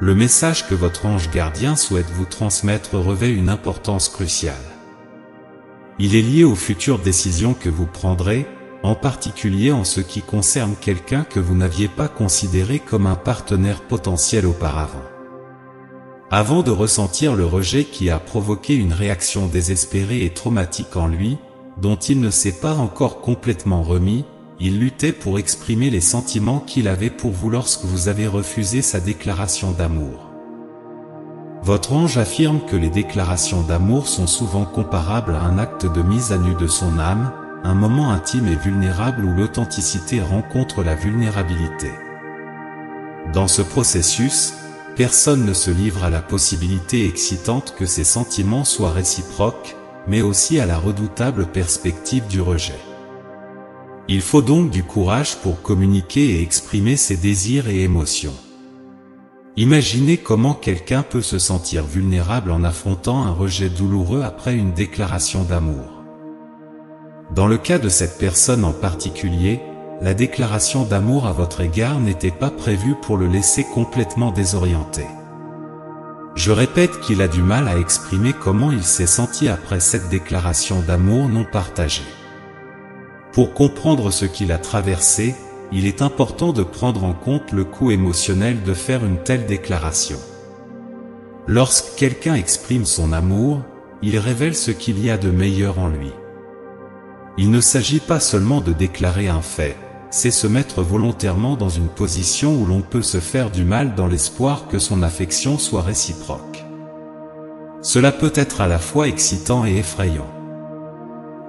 le message que votre ange gardien souhaite vous transmettre revêt une importance cruciale. Il est lié aux futures décisions que vous prendrez, en particulier en ce qui concerne quelqu'un que vous n'aviez pas considéré comme un partenaire potentiel auparavant. Avant de ressentir le rejet qui a provoqué une réaction désespérée et traumatique en lui, dont il ne s'est pas encore complètement remis, il luttait pour exprimer les sentiments qu'il avait pour vous lorsque vous avez refusé sa déclaration d'amour. Votre ange affirme que les déclarations d'amour sont souvent comparables à un acte de mise à nu de son âme, un moment intime et vulnérable où l'authenticité rencontre la vulnérabilité. Dans ce processus, personne ne se livre à la possibilité excitante que ces sentiments soient réciproques, mais aussi à la redoutable perspective du rejet. Il faut donc du courage pour communiquer et exprimer ses désirs et émotions. Imaginez comment quelqu'un peut se sentir vulnérable en affrontant un rejet douloureux après une déclaration d'amour. Dans le cas de cette personne en particulier, la déclaration d'amour à votre égard n'était pas prévue pour le laisser complètement désorienté. Je répète qu'il a du mal à exprimer comment il s'est senti après cette déclaration d'amour non partagée. Pour comprendre ce qu'il a traversé, il est important de prendre en compte le coût émotionnel de faire une telle déclaration. Lorsque quelqu'un exprime son amour, il révèle ce qu'il y a de meilleur en lui. Il ne s'agit pas seulement de déclarer un fait, c'est se mettre volontairement dans une position où l'on peut se faire du mal dans l'espoir que son affection soit réciproque. Cela peut être à la fois excitant et effrayant.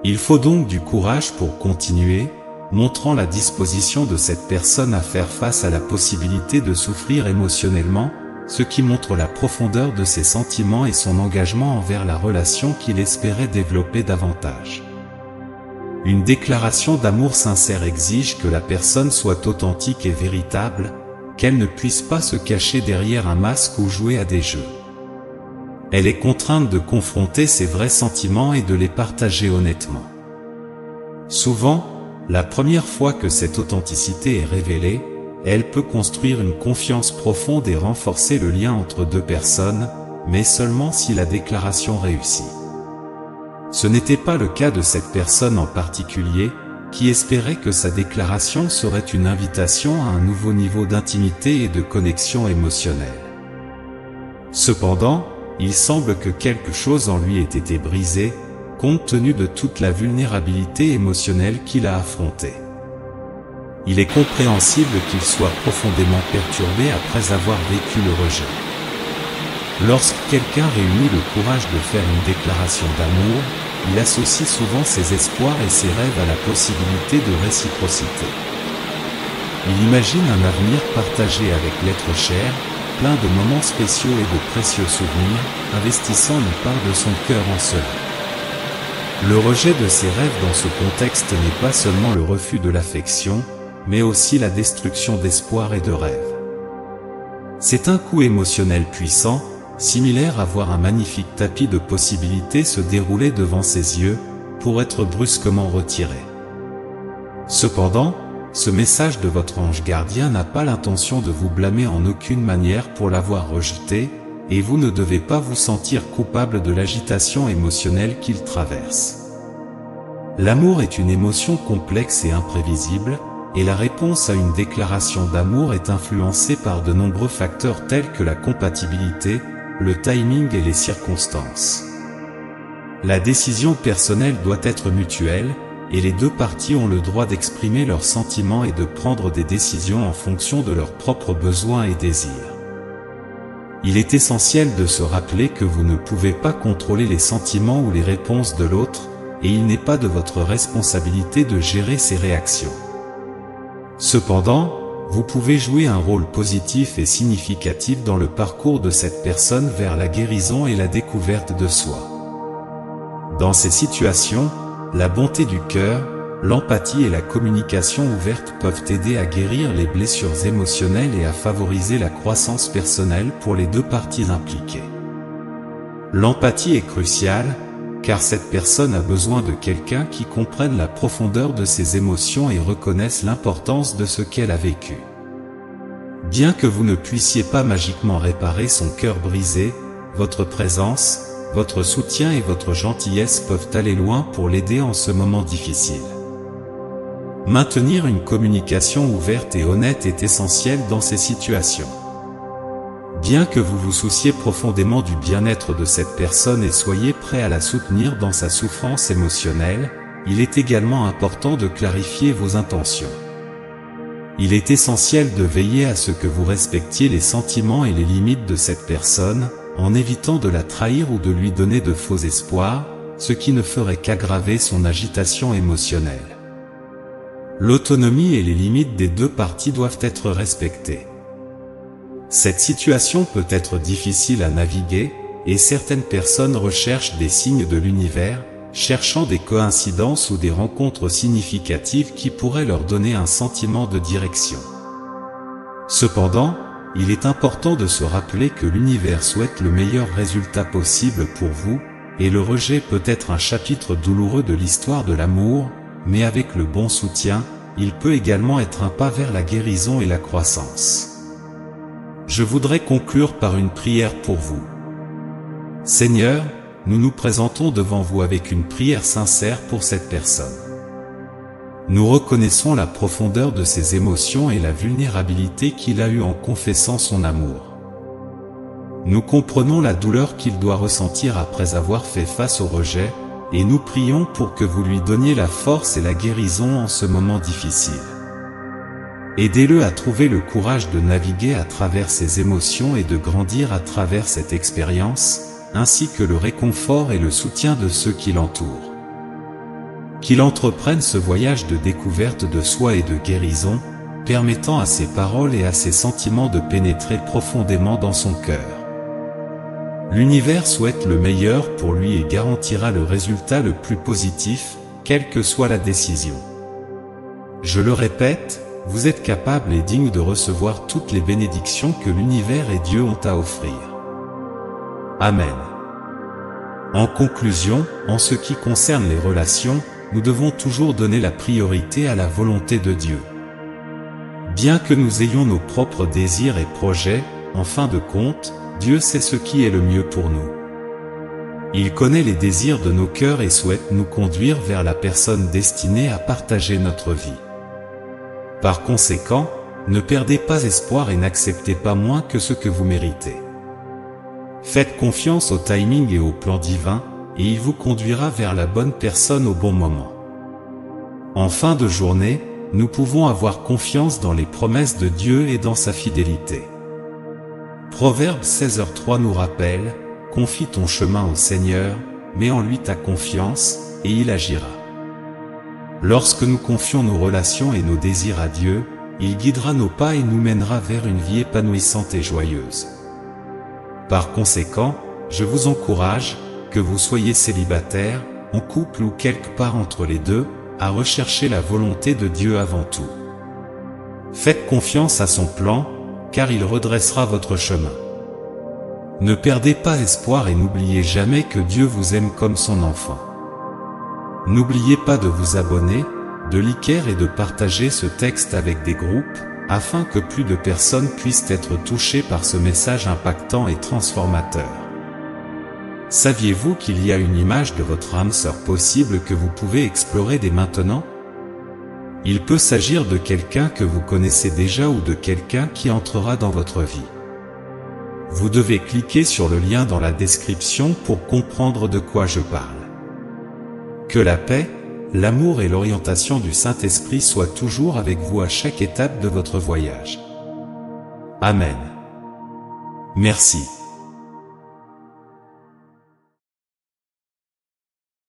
Il faut donc du courage pour continuer, montrant la disposition de cette personne à faire face à la possibilité de souffrir émotionnellement, ce qui montre la profondeur de ses sentiments et son engagement envers la relation qu'il espérait développer davantage. Une déclaration d'amour sincère exige que la personne soit authentique et véritable, qu'elle ne puisse pas se cacher derrière un masque ou jouer à des jeux. Elle est contrainte de confronter ses vrais sentiments et de les partager honnêtement. Souvent, la première fois que cette authenticité est révélée, elle peut construire une confiance profonde et renforcer le lien entre deux personnes, mais seulement si la déclaration réussit. Ce n'était pas le cas de cette personne en particulier, qui espérait que sa déclaration serait une invitation à un nouveau niveau d'intimité et de connexion émotionnelle. Cependant, il semble que quelque chose en lui ait été brisé, compte tenu de toute la vulnérabilité émotionnelle qu'il a affrontée. Il est compréhensible qu'il soit profondément perturbé après avoir vécu le rejet. Lorsque quelqu'un réunit le courage de faire une déclaration d'amour, il associe souvent ses espoirs et ses rêves à la possibilité de réciprocité. Il imagine un avenir partagé avec l'être cher, plein de moments spéciaux et de précieux souvenirs, investissant une part de son cœur en cela. Le rejet de ses rêves dans ce contexte n'est pas seulement le refus de l'affection, mais aussi la destruction d'espoir et de rêves. C'est un coup émotionnel puissant, similaire à voir un magnifique tapis de possibilités se dérouler devant ses yeux, pour être brusquement retiré. Cependant, ce message de votre ange gardien n'a pas l'intention de vous blâmer en aucune manière pour l'avoir rejeté, et vous ne devez pas vous sentir coupable de l'agitation émotionnelle qu'il traverse. L'amour est une émotion complexe et imprévisible, et la réponse à une déclaration d'amour est influencée par de nombreux facteurs tels que la compatibilité, le timing et les circonstances. La décision personnelle doit être mutuelle, et les deux parties ont le droit d'exprimer leurs sentiments et de prendre des décisions en fonction de leurs propres besoins et désirs. Il est essentiel de se rappeler que vous ne pouvez pas contrôler les sentiments ou les réponses de l'autre, et il n'est pas de votre responsabilité de gérer ses réactions. Cependant, vous pouvez jouer un rôle positif et significatif dans le parcours de cette personne vers la guérison et la découverte de soi. Dans ces situations, la bonté du cœur, l'empathie et la communication ouverte peuvent aider à guérir les blessures émotionnelles et à favoriser la croissance personnelle pour les deux parties impliquées. L'empathie est cruciale, car cette personne a besoin de quelqu'un qui comprenne la profondeur de ses émotions et reconnaisse l'importance de ce qu'elle a vécu. Bien que vous ne puissiez pas magiquement réparer son cœur brisé, votre présence, votre soutien et votre gentillesse peuvent aller loin pour l'aider en ce moment difficile. Maintenir une communication ouverte et honnête est essentiel dans ces situations. Bien que vous vous souciez profondément du bien-être de cette personne et soyez prêt à la soutenir dans sa souffrance émotionnelle, il est également important de clarifier vos intentions. Il est essentiel de veiller à ce que vous respectiez les sentiments et les limites de cette personne, en évitant de la trahir ou de lui donner de faux espoirs, ce qui ne ferait qu'aggraver son agitation émotionnelle. L'autonomie et les limites des deux parties doivent être respectées. Cette situation peut être difficile à naviguer, et certaines personnes recherchent des signes de l'univers, cherchant des coïncidences ou des rencontres significatives qui pourraient leur donner un sentiment de direction. Cependant, il est important de se rappeler que l'univers souhaite le meilleur résultat possible pour vous, et le rejet peut être un chapitre douloureux de l'histoire de l'amour, mais avec le bon soutien, il peut également être un pas vers la guérison et la croissance. Je voudrais conclure par une prière pour vous. Seigneur, nous nous présentons devant vous avec une prière sincère pour cette personne. Nous reconnaissons la profondeur de ses émotions et la vulnérabilité qu'il a eue en confessant son amour. Nous comprenons la douleur qu'il doit ressentir après avoir fait face au rejet, et nous prions pour que vous lui donniez la force et la guérison en ce moment difficile. Aidez-le à trouver le courage de naviguer à travers ses émotions et de grandir à travers cette expérience, ainsi que le réconfort et le soutien de ceux qui l'entourent. Qu'il entreprenne ce voyage de découverte de soi et de guérison, permettant à ses paroles et à ses sentiments de pénétrer profondément dans son cœur. L'univers souhaite le meilleur pour lui et garantira le résultat le plus positif, quelle que soit la décision. Je le répète, vous êtes capable et digne de recevoir toutes les bénédictions que l'univers et Dieu ont à offrir. Amen. En conclusion, en ce qui concerne les relations, nous devons toujours donner la priorité à la volonté de Dieu. Bien que nous ayons nos propres désirs et projets, en fin de compte, Dieu sait ce qui est le mieux pour nous. Il connaît les désirs de nos cœurs et souhaite nous conduire vers la personne destinée à partager notre vie. Par conséquent, ne perdez pas espoir et n'acceptez pas moins que ce que vous méritez. Faites confiance au timing et au plan divin, et il vous conduira vers la bonne personne au bon moment. En fin de journée, nous pouvons avoir confiance dans les promesses de Dieu et dans sa fidélité. Proverbe 16h3 nous rappelle, « Confie ton chemin au Seigneur, mets en lui ta confiance, et il agira. » Lorsque nous confions nos relations et nos désirs à Dieu, il guidera nos pas et nous mènera vers une vie épanouissante et joyeuse. Par conséquent, je vous encourage, que vous soyez célibataire, en couple ou quelque part entre les deux, à rechercher la volonté de Dieu avant tout. Faites confiance à son plan, car il redressera votre chemin. Ne perdez pas espoir et n'oubliez jamais que Dieu vous aime comme son enfant. N'oubliez pas de vous abonner, de liker et de partager ce texte avec des groupes, afin que plus de personnes puissent être touchées par ce message impactant et transformateur. Saviez-vous qu'il y a une image de votre âme sœur possible que vous pouvez explorer dès maintenant? Il peut s'agir de quelqu'un que vous connaissez déjà ou de quelqu'un qui entrera dans votre vie. Vous devez cliquer sur le lien dans la description pour comprendre de quoi je parle. Que la paix, l'amour et l'orientation du Saint-Esprit soient toujours avec vous à chaque étape de votre voyage. Amen. Merci.